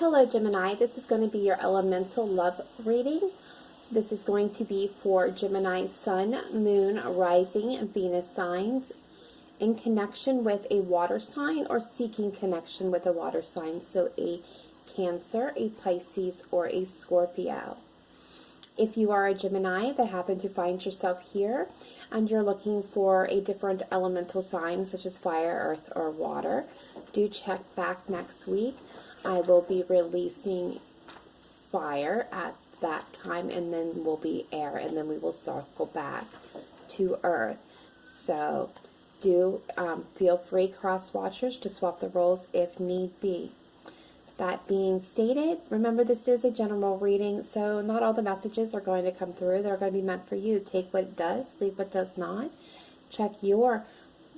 Hello Gemini, this is going to be your elemental love reading. This is going to be for Gemini Sun, Moon, Rising, and Venus signs in connection with a water sign or seeking connection with a water sign. So a Cancer, a Pisces, or a Scorpio. If you are a Gemini that happen to find yourself here and you're looking for a different elemental sign such as fire, earth, or water, do check back next week. I will be releasing fire at that time, and then will be air, and then we will circle back to earth. So do feel free, cross watchers, to swap the roles if need be. That being stated, remember this is a general reading, so not all the messages are going to come through. They're going to be meant for you. Take what does, leave what does not. Check your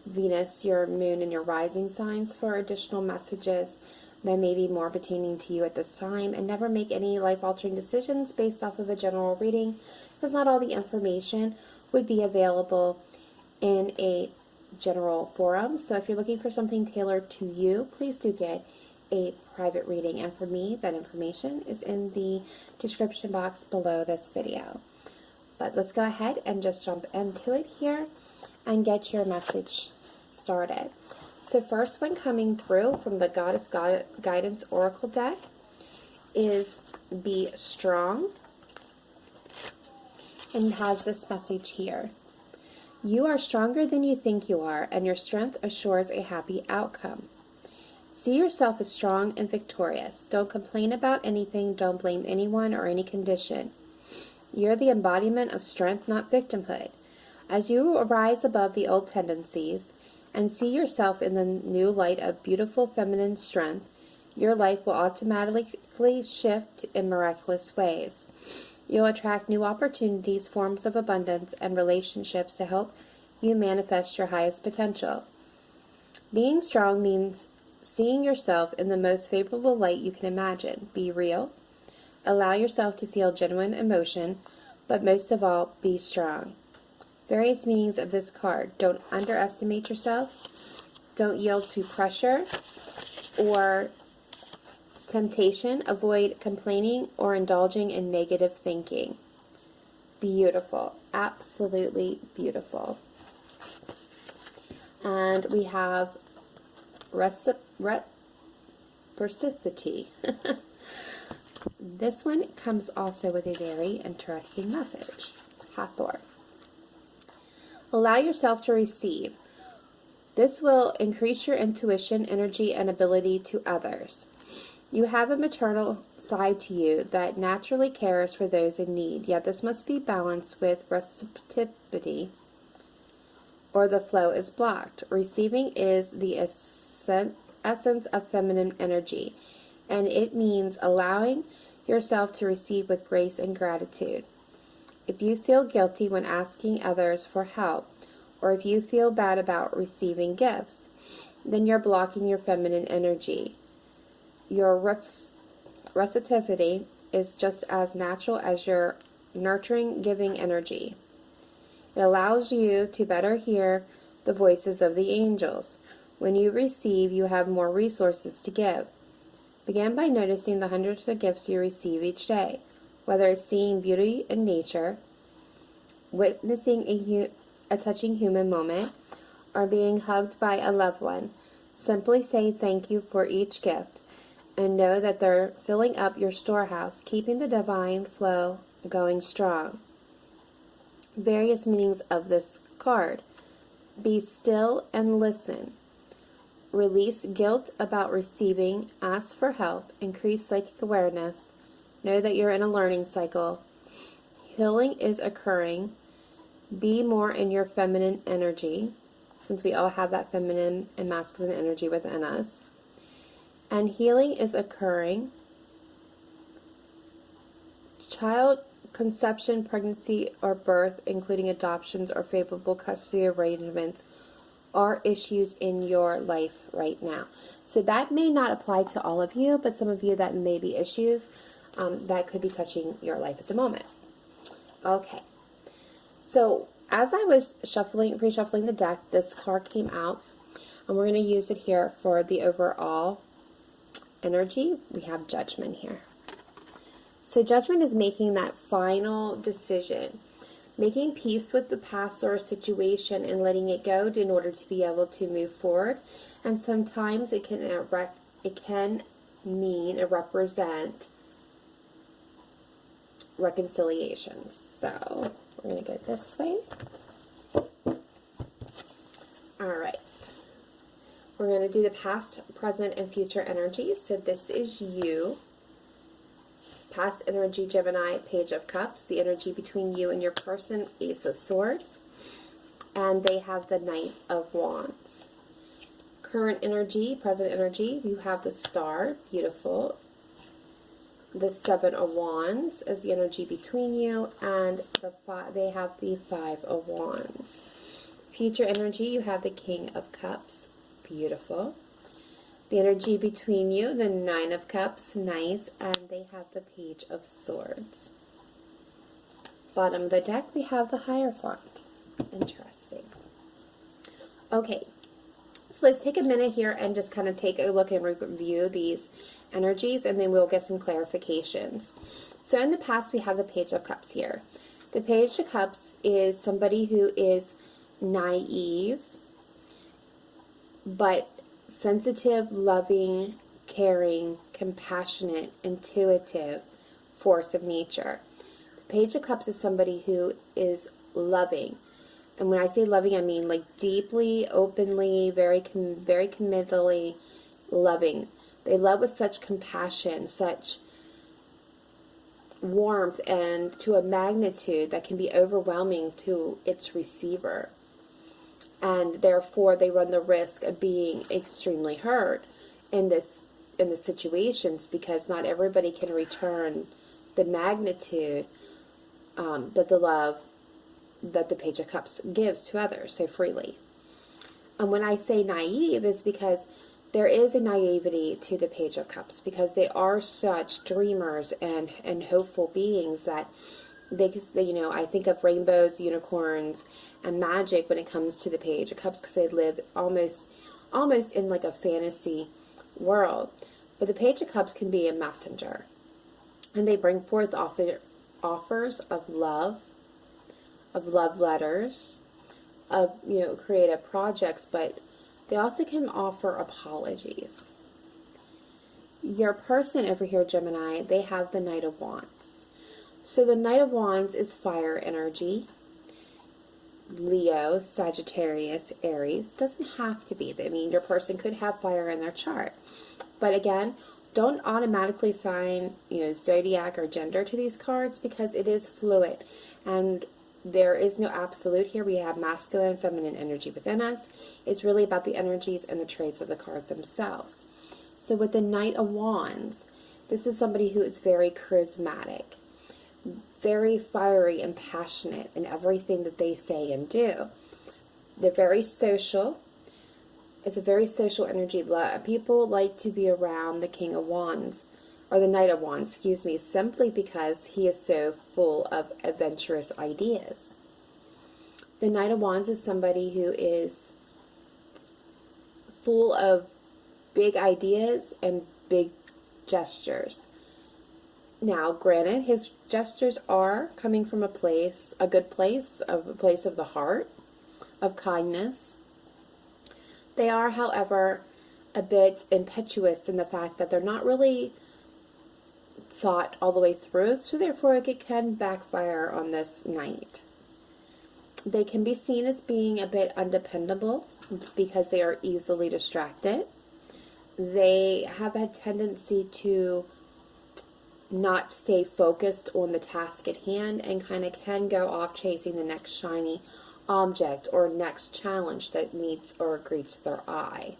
Venus, your moon, and your rising signs for additional messages that may be more pertaining to you at this time, and never make any life-altering decisions based off of a general reading, because not all the information would be available in a general forum. So if you're looking for something tailored to you, please do get a private reading, and for me, that information is in the description box below this video. But let's go ahead and just jump into it here and get your message started. So first one coming through from the Goddess Guidance Oracle deck is Be Strong, and has this message here. You are stronger than you think you are, and your strength assures a happy outcome. See yourself as strong and victorious. Don't complain about anything. Don't blame anyone or any condition. You're the embodiment of strength, not victimhood. As you rise above the old tendencies and see yourself in the new light of beautiful feminine strength, your life will automatically shift in miraculous ways. You'll attract new opportunities, forms of abundance, and relationships to help you manifest your highest potential. Being strong means seeing yourself in the most favorable light you can imagine. Be real. Allow yourself to feel genuine emotion, but most of all, be strong. Various meanings of this card. Don't underestimate yourself. Don't yield to pressure or temptation. Avoid complaining or indulging in negative thinking. Beautiful. Absolutely beautiful. And we have reciprocity. This one comes also with a very interesting message. Hathor. Allow yourself to receive. This will increase your intuition, energy, and ability to others. You have a maternal side to you that naturally cares for those in need, yet this must be balanced with receptivity, or the flow is blocked. Receiving is the essence of feminine energy, and it means allowing yourself to receive with grace and gratitude. If you feel guilty when asking others for help, or if you feel bad about receiving gifts, then you're blocking your feminine energy. Your receptivity is just as natural as your nurturing, giving energy. It allows you to better hear the voices of the angels. When you receive, you have more resources to give. Begin by noticing the hundreds of gifts you receive each day, whether it's seeing beauty in nature, witnessing a touching human moment, or being hugged by a loved one. Simply say thank you for each gift, and know that they're filling up your storehouse, keeping the divine flow going strong. Various meanings of this card. Be still and listen. Release guilt about receiving. Ask for help. Increase psychic awareness. Know that you're in a learning cycle. Healing is occurring. Be more in your feminine energy, since we all have that feminine and masculine energy within us. And healing is occurring. Child conception, pregnancy, or birth, including adoptions or favorable custody arrangements, are issues in your life right now. So that may not apply to all of you, but some of you that may be issues that could be touching your life at the moment. Okay, so as I was pre-shuffling the deck, this card came out, and we're going to use it here for the overall energy, we have Judgment here. So Judgment is making that final decision, making peace with the past or a situation and letting it go in order to be able to move forward. And sometimes it can mean or represent reconciliation. So we're going to go this way. Alright. We're going to do the past, present, and future energies. So this is you. Past energy, Gemini, Page of Cups. The energy between you and your person, Ace of Swords. And they have the Knight of Wands. Current energy, present energy, you have the Star. Beautiful. The Seven of Wands is the energy between you. And they have the Five of Wands. Future energy, you have the King of Cups. Beautiful. The energy between you, the Nine of Cups, nice, and they have the Page of Swords. Bottom of the deck, we have the Hierophant. Interesting. Okay, so let's take a minute here and just kind of take a look and review these energies, and then we'll get some clarifications. So in the past, we have the Page of Cups here. The Page of Cups is somebody who is naive, but sensitive, loving, caring, compassionate, intuitive force of nature. The Page of Cups is somebody who is loving. And when I say loving, I mean like deeply, openly, very committedly loving. They love with such compassion, such warmth, and to a magnitude that can be overwhelming to its receiver. And therefore, they run the risk of being extremely hurt in the situations, because not everybody can return the magnitude that the love that the Page of Cups gives to others so freely. And when I say naive, is because there is a naivety to the Page of Cups, because they are such dreamers and hopeful beings that they, you know, I think of rainbows, unicorns, and magic when it comes to the Page of Cups, because they live almost in like a fantasy world. But the Page of Cups can be a messenger, and they bring forth offers of love letters, of, you know, creative projects, but they also can offer apologies. Your person over here, Gemini, they have the Knight of Wands. So the Knight of Wands is fire energy. Leo, Sagittarius, Aries. Doesn't have to be. I mean, your person could have fire in their chart. But again, don't automatically assign, you know, zodiac or gender to these cards, because it is fluid. And there is no absolute here. We have masculine and feminine energy within us. It's really about the energies and the traits of the cards themselves. So with the Knight of Wands, this is somebody who is very charismatic, very fiery and passionate in everything that they say and do. They're very social. It's a very social energy. People like to be around the King of Wands, or the Knight of Wands, excuse me, simply because he is so full of adventurous ideas. The Knight of Wands is somebody who is full of big ideas and big gestures. Now, granted, his gestures are coming from a good place, a place of the heart, of kindness. They are, however, a bit impetuous in the fact that they're not really thought all the way through, so therefore it can backfire on this Knight. They can be seen as being a bit undependable because they are easily distracted. They have a tendency to not stay focused on the task at hand, and kind of can go off chasing the next shiny object or next challenge that meets or greets their eye.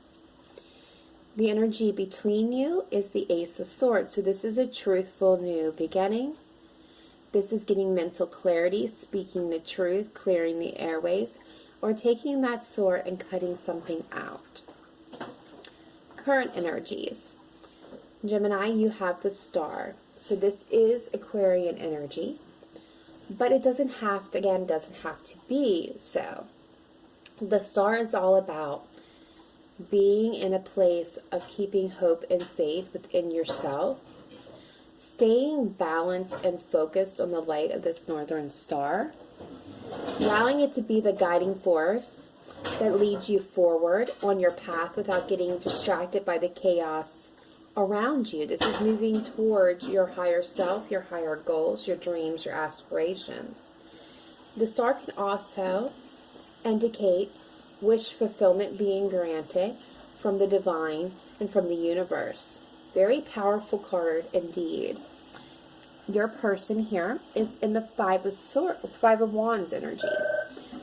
The energy between you is the Ace of Swords. So this is a truthful new beginning. This is getting mental clarity, speaking the truth, clearing the airways, or taking that sword and cutting something out. Current energies. Gemini, you have the Star. So this is Aquarian energy, but it doesn't have to, again, doesn't have to be so. The Star is all about being in a place of keeping hope and faith within yourself, staying balanced and focused on the light of this northern star, allowing it to be the guiding force that leads you forward on your path without getting distracted by the chaos around you. This is moving towards your higher self, your higher goals, your dreams, your aspirations. The star can also indicate wish fulfillment being granted from the divine and from the universe. Very powerful card indeed. Your person here is in the Five of Wands energy.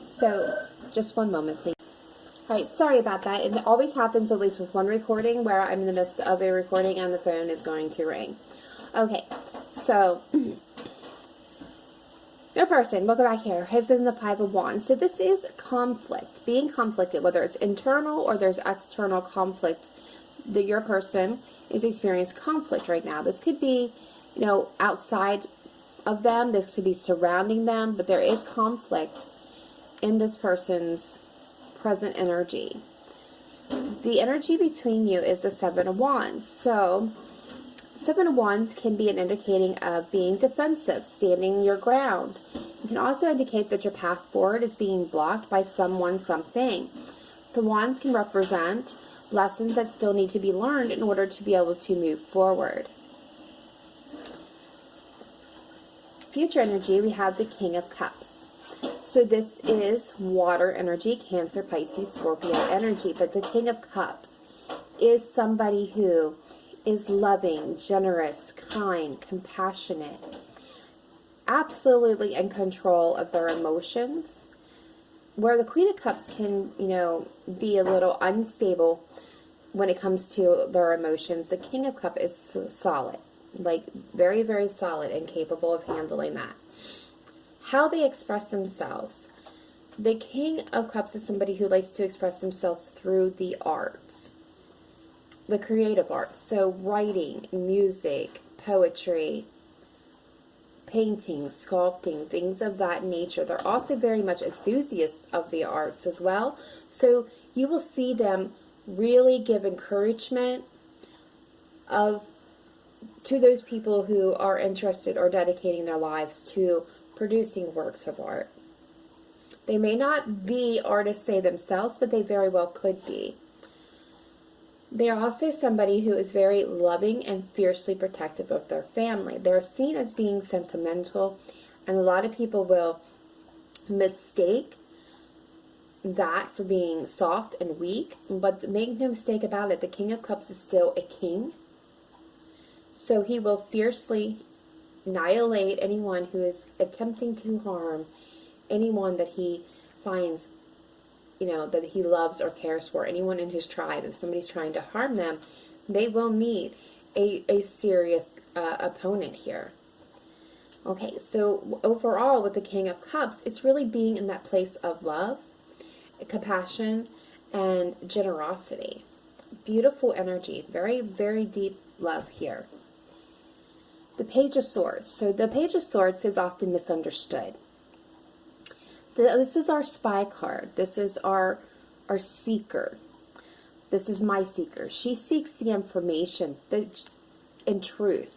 So, just one moment, please. Alright, sorry about that. It always happens, at least with one recording, where I'm in the midst of a recording and the phone is going to ring. Okay, so your person, we'll go back here, is in the Five of Wands. So this is conflict, being conflicted, whether it's internal or there's external conflict, that your person is experiencing conflict right now. This could be, you know, outside of them, this could be surrounding them, but there is conflict in this person's present energy. The energy between you is the Seven of Wands. So, Seven of Wands can be an indicating of being defensive, standing your ground. It can also indicate that your path forward is being blocked by someone, something. The Wands can represent lessons that still need to be learned in order to be able to move forward. Future energy, we have the King of Cups. So this is water energy, Cancer, Pisces, Scorpio energy. But the King of Cups is somebody who is loving, generous, kind, compassionate, absolutely in control of their emotions. Where the Queen of Cups can, you know, be a little unstable when it comes to their emotions, the King of Cups is solid. Like, very, very solid and capable of handling that. How they express themselves. The King of Cups is somebody who likes to express themselves through the arts, the creative arts. So writing, music, poetry, painting, sculpting, things of that nature. They're also very much enthusiasts of the arts as well. So you will see them really give encouragement to those people who are interested or dedicating their lives to producing works of art. They may not be artists, say, themselves, but they very well could be. They are also somebody who is very loving and fiercely protective of their family. They're seen as being sentimental, and a lot of people will mistake that for being soft and weak, but make no mistake about it, the King of Cups is still a king. So he will fiercely annihilate anyone who is attempting to harm anyone that he finds, you know, that he loves or cares for, anyone in his tribe. If somebody's trying to harm them, they will meet a serious opponent here. Okay, so overall with the King of Cups, it's really being in that place of love, compassion, and generosity. Beautiful energy, very, very deep love here. The Page of Swords. So the Page of Swords is often misunderstood. This is our spy card. This is our seeker. This is my seeker. She seeks the information in truth.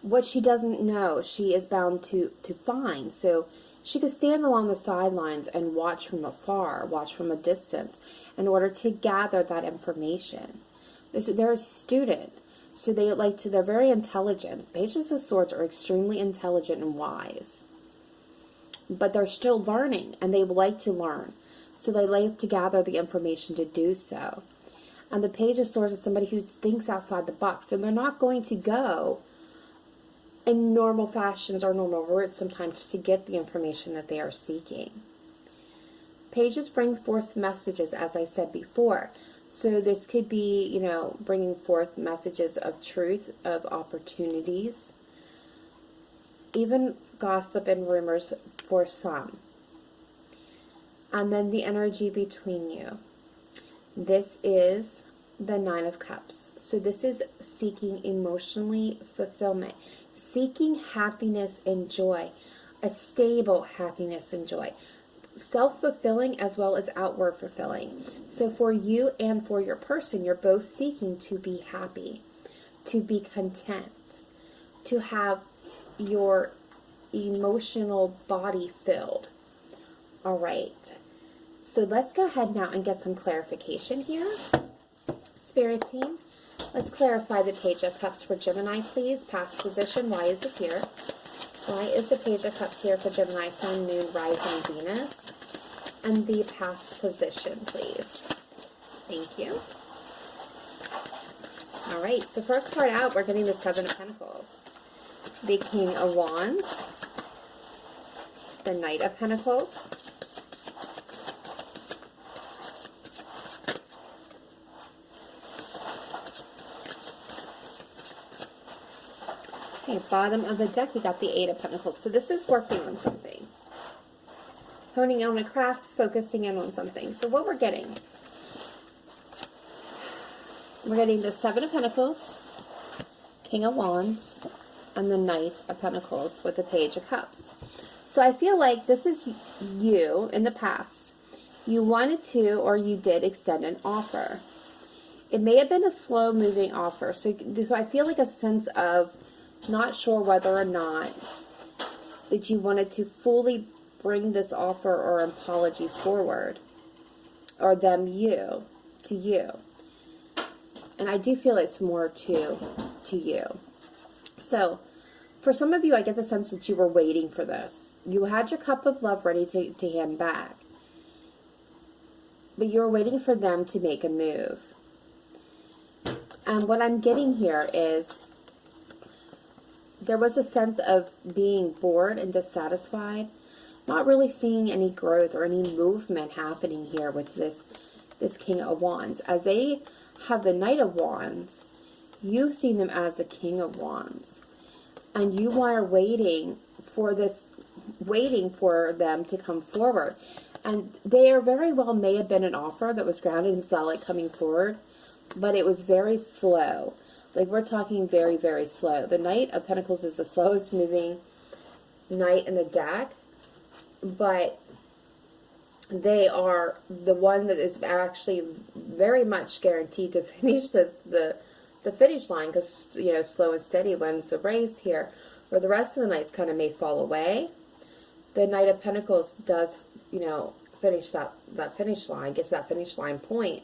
What she doesn't know, she is bound to find. So she could stand along the sidelines and watch from afar, watch from a distance, in order to gather that information. They're a student. So they're very intelligent. Pages of Swords are extremely intelligent and wise. But they're still learning, and they like to learn. So they like to gather the information to do so. And the Page of Swords is somebody who thinks outside the box. So they're not going to go in normal fashions or normal routes sometimes just to get the information that they are seeking. Pages bring forth messages, as I said before. So this could be, you know, bringing forth messages of truth, of opportunities, even gossip and rumors for some. And then the energy between you. This is the Nine of Cups. So this is seeking emotionally fulfillment, seeking happiness and joy, a stable happiness and joy. self-fulfilling as well as outward fulfilling. So for you and for your person, you're both seeking to be happy, to be content, to have your emotional body filled. All right. So let's go ahead now and get some clarification here. Spirit team, let's clarify the Page of Cups for Gemini, please. Past position, why is it here? Why is the Page of Cups here for Gemini, Sun, Moon, Rising, Venus? And the past position, please. Thank you. All right, so first card out, we're getting the Seven of Pentacles. The King of Wands. The Knight of Pentacles. Okay, bottom of the deck, we got the Eight of Pentacles. So this is working on something. Honing on a craft, focusing in on something. So what we're getting the Seven of Pentacles, King of Wands, and the Knight of Pentacles with the Page of Cups. So I feel like this is you in the past. You wanted to, or you did extend an offer. It may have been a slow moving offer. So I feel like a sense of not sure whether or not that you wanted to fully bring this offer or apology forward, or them to you. And I do feel it's more to you. So for some of you, I get the sense that you were waiting for this. You had your cup of love ready to hand back, but you were waiting for them to make a move. And what I'm getting here is there was a sense of being bored and dissatisfied, not really seeing any growth or any movement happening here with this King of Wands. As they have the Knight of Wands, you see them as the King of Wands. And you are waiting for them to come forward. And there very well may have been an offer that was grounded and solid coming forward, but it was very slow. Like, we're talking very, very slow. The Knight of Pentacles is the slowest moving knight in the deck, but they are the one that is actually very much guaranteed to finish the finish line, because, you know, slow and steady wins the race here, where the rest of the knights kind of may fall away. The Knight of Pentacles does, you know, finish that finish line, gets that finish line point.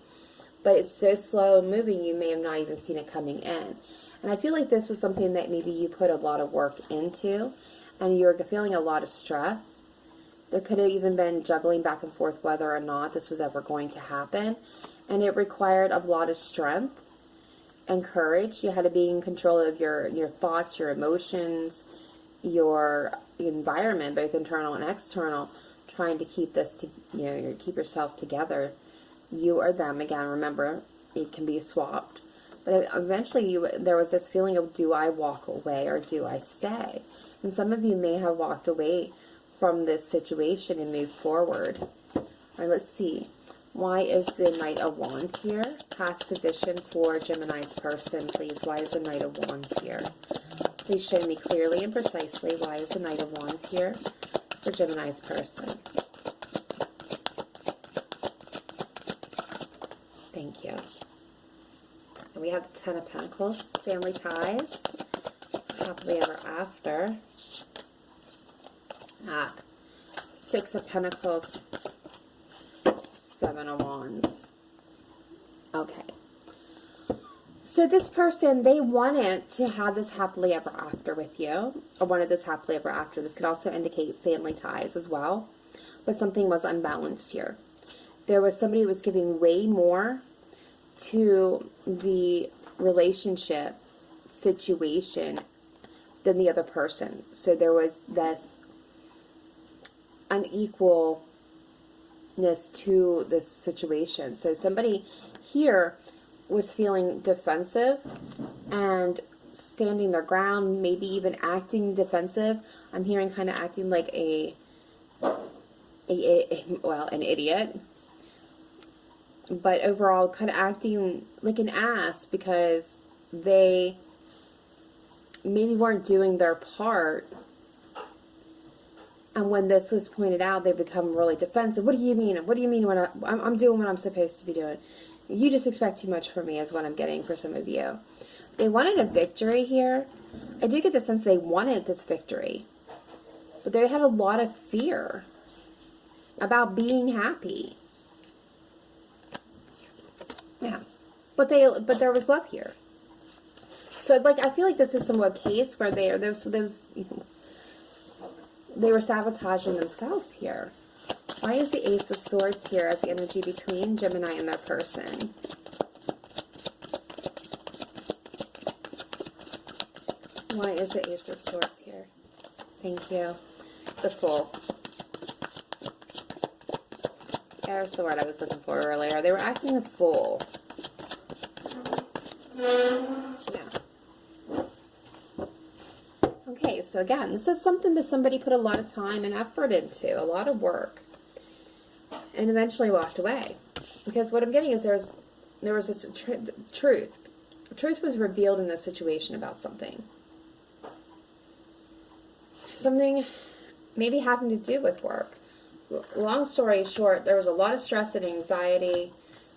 But it's so slow moving, you may have not even seen it coming in. And I feel like this was something that maybe you put a lot of work into, and you're feeling a lot of stress. There could have even been juggling back and forth whether or not this was ever going to happen. And it required a lot of strength and courage. You had to be in control of your thoughts, your emotions, your environment, both internal and external, trying to keep this, keep yourself together. You or them, again, remember, it can be swapped. But eventually there was this feeling of, do I walk away or do I stay? And some of you may have walked away from this situation and moved forward. All right, let's see. Why is the Knight of Wands here? Past position for Gemini's person, please. Why is the Knight of Wands here? Please show me clearly and precisely why is the Knight of Wands here for Gemini's person. Thank you. And we have the Ten of Pentacles, family ties, happily ever after. Six of Pentacles, Seven of Wands. Okay. So this person, they wanted to have this happily ever after with you, or wanted this happily ever after. This could also indicate family ties as well, but something was unbalanced here. There was somebody who was giving way more to the relationship situation than the other person. So there was this unequalness to this situation. So somebody here was feeling defensive and standing their ground, maybe even acting defensive. I'm hearing kind of acting like an idiot. But overall, kind of acting like an ass because they maybe weren't doing their part And when this was pointed out, they become really defensive. What do you mean? What do you mean when I'm doing what I'm supposed to be doing? You just expect too much from me is what I'm getting for some of you. They wanted a victory here. I do get the sense they wanted this victory. But they had a lot of fear about being happy. Yeah. But there was love here. So like I feel like this is somewhat a case where they were sabotaging themselves here. Why is the Ace of Swords here as the energy between Gemini and their person? Why is the Ace of Swords here? Thank you. The Fool. There's the word I was looking for earlier. They were acting a fool. Yeah. Okay, so again, this is something that somebody put a lot of time and effort into, a lot of work, and eventually walked away. Because what I'm getting is there was this truth. Truth was revealed in this situation about something. Something maybe having to do with work. Long story short, there was a lot of stress and anxiety.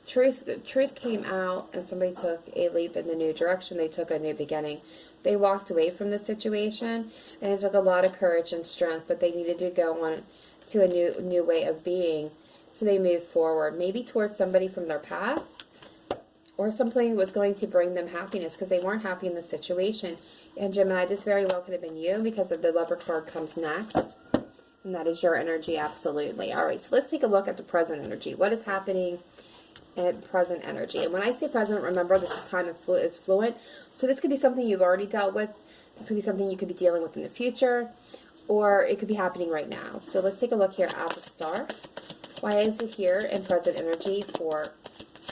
The truth came out, and somebody took a leap in the new direction. They took a new beginning. They walked away from the situation, and it took a lot of courage and strength, but they needed to go on to a new way of being. So they moved forward, maybe towards somebody from their past, or something was going to bring them happiness because they weren't happy in the situation. And Gemini, this very well could have been you because the Lover card comes next. And that is your energy, absolutely. All right, so let's take a look at the present energy. What is happening at present energy? And when I say present, remember this is time is fluent. So this could be something you've already dealt with. This could be something you could be dealing with in the future. Or it could be happening right now. So let's take a look here at the star. Why is it here in present energy for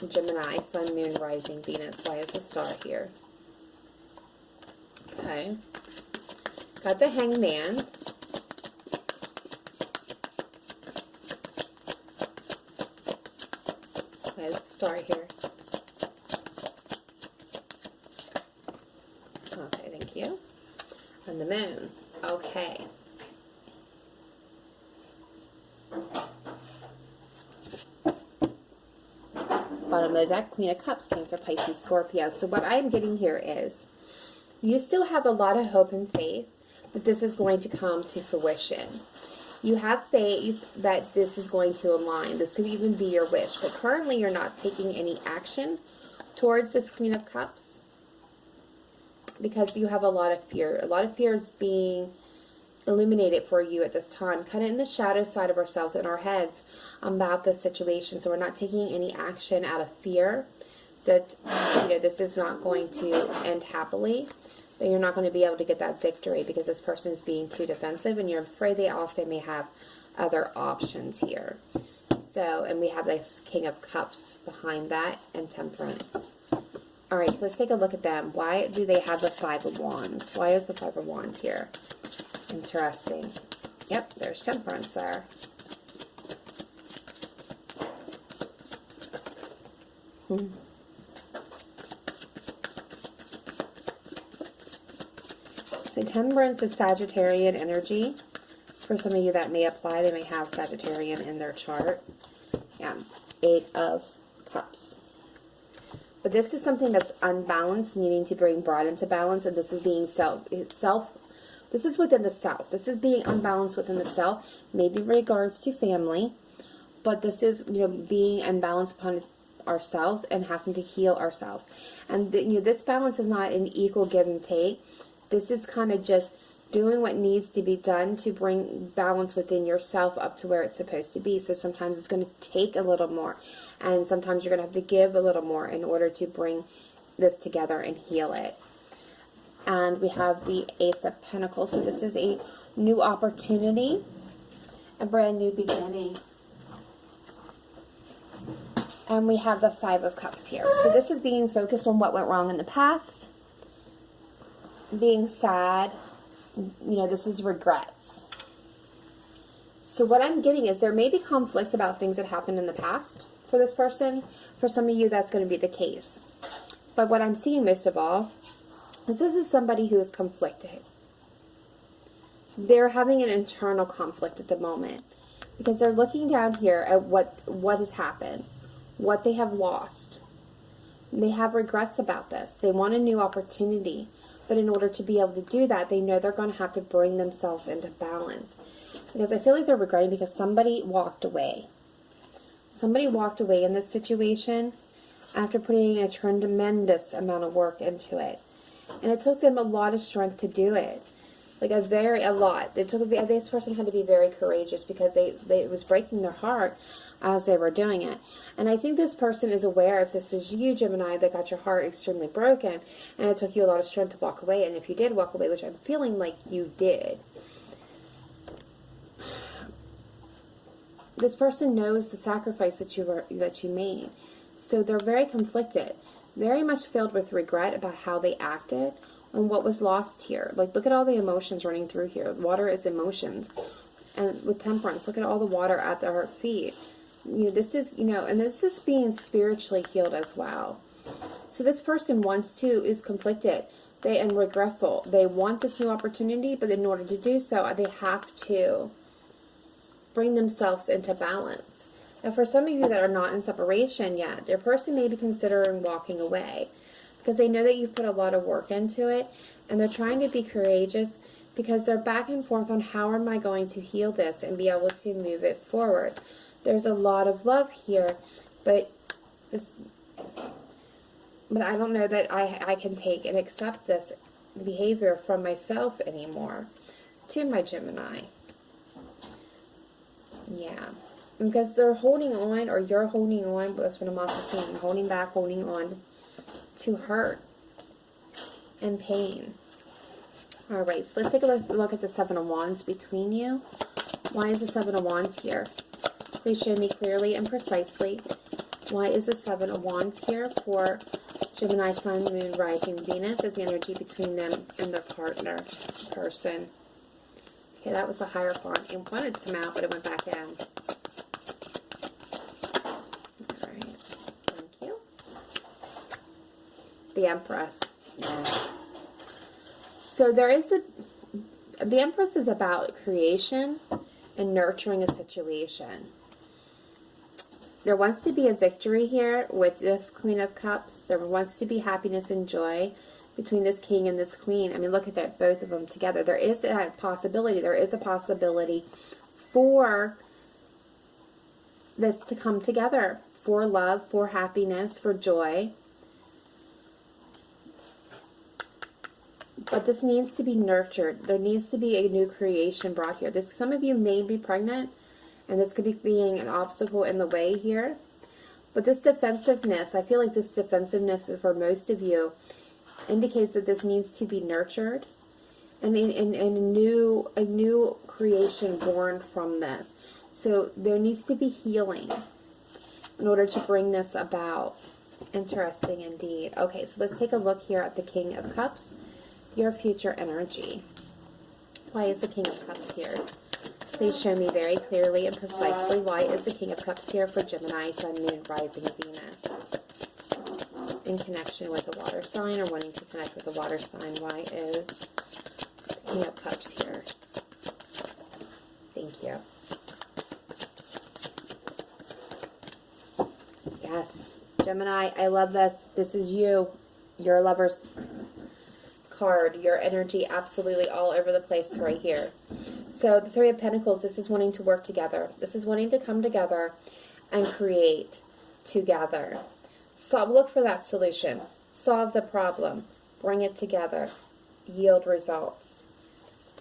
Gemini, Sun, Moon, Rising, Venus? Why is the star here? Okay. Got the Hangman. Why is the star here? Okay, thank you. And the Moon. Okay. Bottom of the deck, Queen of Cups, Cancer, Pisces, Scorpio. So what I'm getting here is you still have a lot of hope and faith that this is going to come to fruition. You have faith that this is going to align. This could even be your wish. But currently you're not taking any action towards this Queen of Cups because you have a lot of fear. A lot of fear is being illuminated for you at this time, kind of in the shadow side of ourselves, in our heads, about this situation. So we're not taking any action out of fear that, you know, this is not going to end happily, that you're not going to be able to get that victory because this person is being too defensive, and you're afraid they also may have other options here. So, and we have this King of Cups behind that, and Temperance. All right, so let's take a look at them. Why do they have the Five of Wands? Why is the Five of Wands here? Interesting. Yep, there's Temperance there. So Temperance is Sagittarian energy. For some of you that may apply, they may have Sagittarian in their chart. Yeah, Eight of Cups. But this is something that's unbalanced, needing to bring brought into balance, and this is being this is within the self. This is being unbalanced within the self, maybe in regards to family, but this is, you know, being unbalanced upon ourselves and having to heal ourselves. And you know, this balance is not an equal give and take. This is kind of just doing what needs to be done to bring balance within yourself up to where it's supposed to be. So sometimes it's going to take a little more, and sometimes you're going to have to give a little more in order to bring this together and heal it. And we have the Ace of Pentacles. So this is a new opportunity, a brand new beginning. And we have the Five of Cups here. So this is being focused on what went wrong in the past, being sad. You know, this is regrets. So what I'm getting is there may be conflicts about things that happened in the past for this person. For some of you, that's going to be the case. But what I'm seeing most of all is this is somebody who is conflicted. they're having an internal conflict at the moment because they're looking down here at what has happened, what they have lost. They have regrets about this. They want a new opportunity, but in order to be able to do that, they know they're going to have to bring themselves into balance. Because I feel like they're regretting because somebody walked away. Somebody walked away in this situation after putting a tremendous amount of work into it. And it took them a lot of strength to do it. Like a lot. This person had to be very courageous because it was breaking their heart as they were doing it. And I think this person is aware, if this is you, Gemini, that got your heart extremely broken, and it took you a lot of strength to walk away. And if you did walk away, which I'm feeling like you did, this person knows the sacrifice that you made. So they're very conflicted, very much filled with regret about how they acted and what was lost here. Like, look at all the emotions running through here. Water is emotions. And with Temperance, look at all the water at their feet. This is, and this is being spiritually healed as well. So this person is conflicted and regretful. They want this new opportunity, but in order to do so, they have to bring themselves into balance. Now, for some of you that are not in separation yet, your person may be considering walking away because they know that you've put a lot of work into it, and they're trying to be courageous because they're back and forth on how am I going to heal this and be able to move it forward. There's a lot of love here, but I don't know that I can take and accept this behavior from myself anymore. To my Gemini. Yeah. Because they're holding on, or you're holding on, but that's what I'm also seeing. Holding back, holding on to hurt and pain. Alright, so let's take a look at the Seven of Wands between you. Why is the Seven of Wands here? Please show me clearly and precisely. Why is the Seven of Wands here for Gemini, Sun, Moon, Rising, Venus as the energy between them and their partner, person? Okay, that was the Hierophant. It wanted to come out, but it went back in. Alright, thank you. The Empress. Yeah. So the Empress is about creation and nurturing a situation. There wants to be a victory here with this Queen of Cups. There wants to be happiness and joy between this King and this Queen. I mean, look at that, both of them together. There is that possibility. There is a possibility for this to come together. For love, for happiness, for joy. But this needs to be nurtured. There needs to be a new creation brought here. Some of you may be pregnant, and this could be being an obstacle in the way here. But this defensiveness, I feel like this defensiveness for most of you indicates that this needs to be nurtured. And a new creation born from this. So there needs to be healing in order to bring this about. Interesting indeed. Okay, so let's take a look here at the King of Cups. Your future energy. Why is the King of Cups here? Please show me very clearly and precisely why is the King of Cups here for Gemini, Sun, Moon, Rising, Venus. In connection with a water sign or wanting to connect with a water sign, why is the King of Cups here? Thank you. Yes, Gemini, I love this. This is you. You're a lover's card. Your energy absolutely all over the place right here. So the Three of Pentacles, this is wanting to work together. This is wanting to come together and create together. So look for that solution. Solve the problem. Bring it together. Yield results.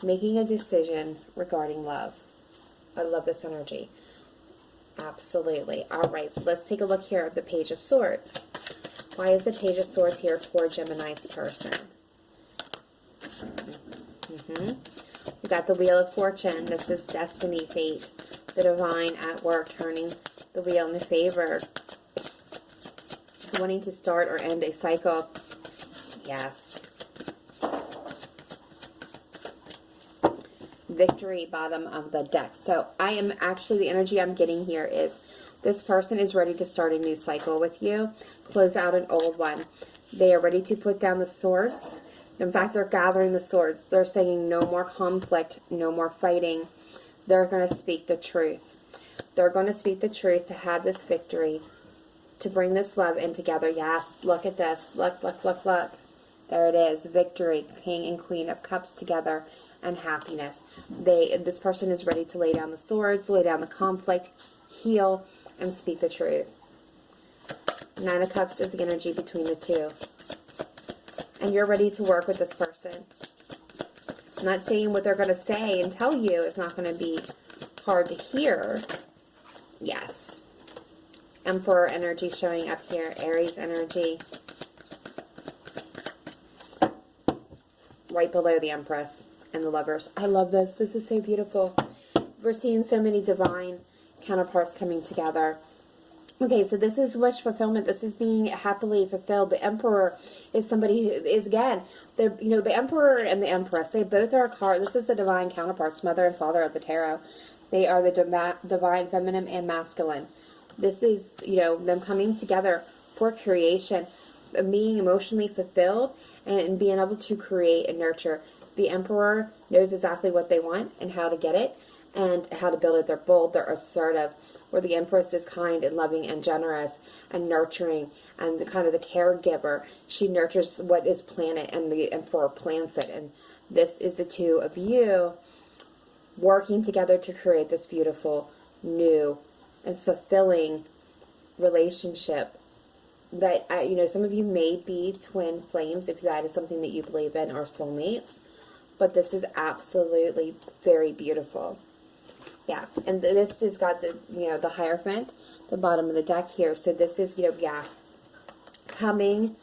Making a decision regarding love. I love this energy. Absolutely. All right, so let's take a look here at the Page of Swords. Why is the Page of Swords here for Gemini's person? We got the Wheel of Fortune. This is destiny, fate, the divine at work, turning the wheel in favor. It's wanting to start or end a cycle. Yes. Victory, bottom of the deck. So I am actually, the energy I'm getting here is this person is ready to start a new cycle with you, close out an old one. They are ready to put down the swords. In fact, they're gathering the swords. They're saying no more conflict, no more fighting. They're going to speak the truth. They're going to speak the truth to have this victory, to bring this love in together. Yes, look at this. Look, look, look, look. There it is. Victory. King and Queen of Cups together, and happiness. This person is ready to lay down the swords, lay down the conflict, heal, and speak the truth. Nine of Cups is the energy between the two. And you're ready to work with this person. I'm not saying what they're going to say and tell you is not going to be hard to hear. Yes. Emperor energy showing up here. Aries energy. Right below the Empress and the Lovers. I love this. This is so beautiful. We're seeing so many divine counterparts coming together. Okay, so this is wish fulfillment. This is being happily fulfilled. The Emperor is somebody who is, again, the Emperor and the Empress. They both are a card. This is the divine counterparts, Mother and Father of the Tarot. They are the divine feminine and masculine. This is, them coming together for creation, being emotionally fulfilled, and being able to create and nurture. The Emperor knows exactly what they want and how to get it and how to build it. They're bold, they're assertive. Where the Empress is kind and loving and generous and nurturing and kind of the caregiver. She nurtures what is planted and the Emperor plants it. And this is the two of you working together to create this beautiful, new, and fulfilling relationship that, some of you may be twin flames if that is something that you believe in, or soulmates. But this is absolutely very beautiful. Yeah, and this has got the, the Hierophant, the bottom of the deck here. So this is, coming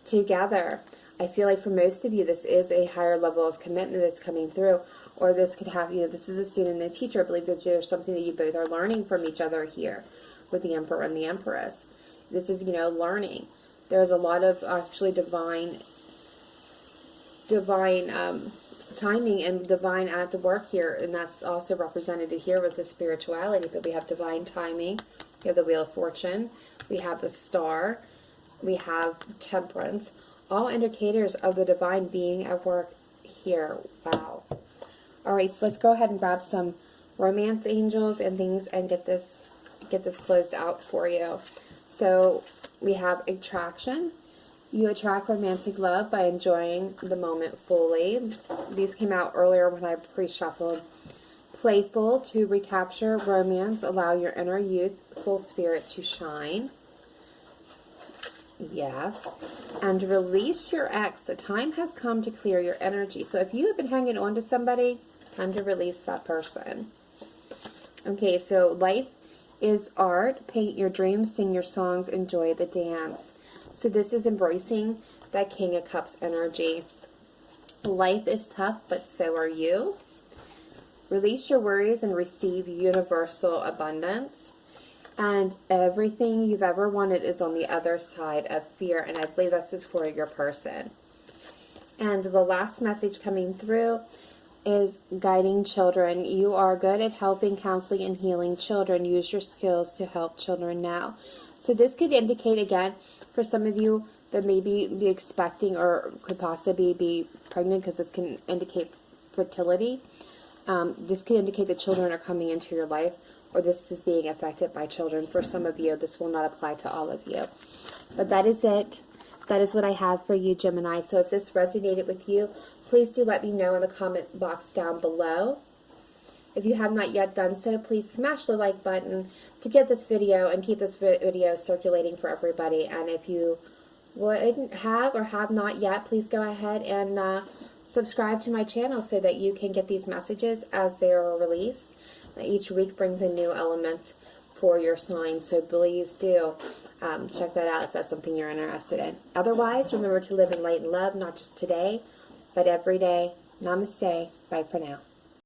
together. I feel like for most of you, this is a higher level of commitment that's coming through. Or this could have, this is a student and a teacher. I believe that there's something that you both are learning from each other here with the Emperor and the Empress. This is, learning. There's a lot of actually divine timing and divine at the work here, and that's also represented here with the spirituality. But we have divine timing, we have the Wheel of Fortune, we have the Star, we have Temperance, all indicators of the divine being at work here. Wow. Alright, so let's go ahead and grab some romance angels and things and get this closed out for you. So we have attraction. You attract romantic love by enjoying the moment fully. These came out earlier when I pre-shuffled. Playful, to recapture romance, allow your inner youthful spirit to shine. Yes. And release your ex. The time has come to clear your energy. So if you have been hanging on to somebody, time to release that person. Okay, so life is art. Paint your dreams, sing your songs, enjoy the dance. So this is embracing that King of Cups energy. Life is tough, but so are you. Release your worries and receive universal abundance. And everything you've ever wanted is on the other side of fear. And I believe this is for your person. And the last message coming through is guiding children. You are good at helping, counseling, and healing children. Use your skills to help children now. So this could indicate, again, for some of you that maybe be expecting or could possibly be pregnant, because this can indicate fertility. This could indicate that children are coming into your life, or this is being affected by children. For some of you, this will not apply to all of you. But that is it. That is what I have for you, Gemini. So if this resonated with you, please do let me know in the comment box down below. If you have not yet done so, please smash the like button to get this video and keep this video circulating for everybody. And if you wouldn't have or have not yet, please go ahead and subscribe to my channel so that you can get these messages as they are released. Each week brings a new element for your sign, so please do check that out if that's something you're interested in. Otherwise, remember to live in light and love, not just today, but every day. Namaste. Bye for now.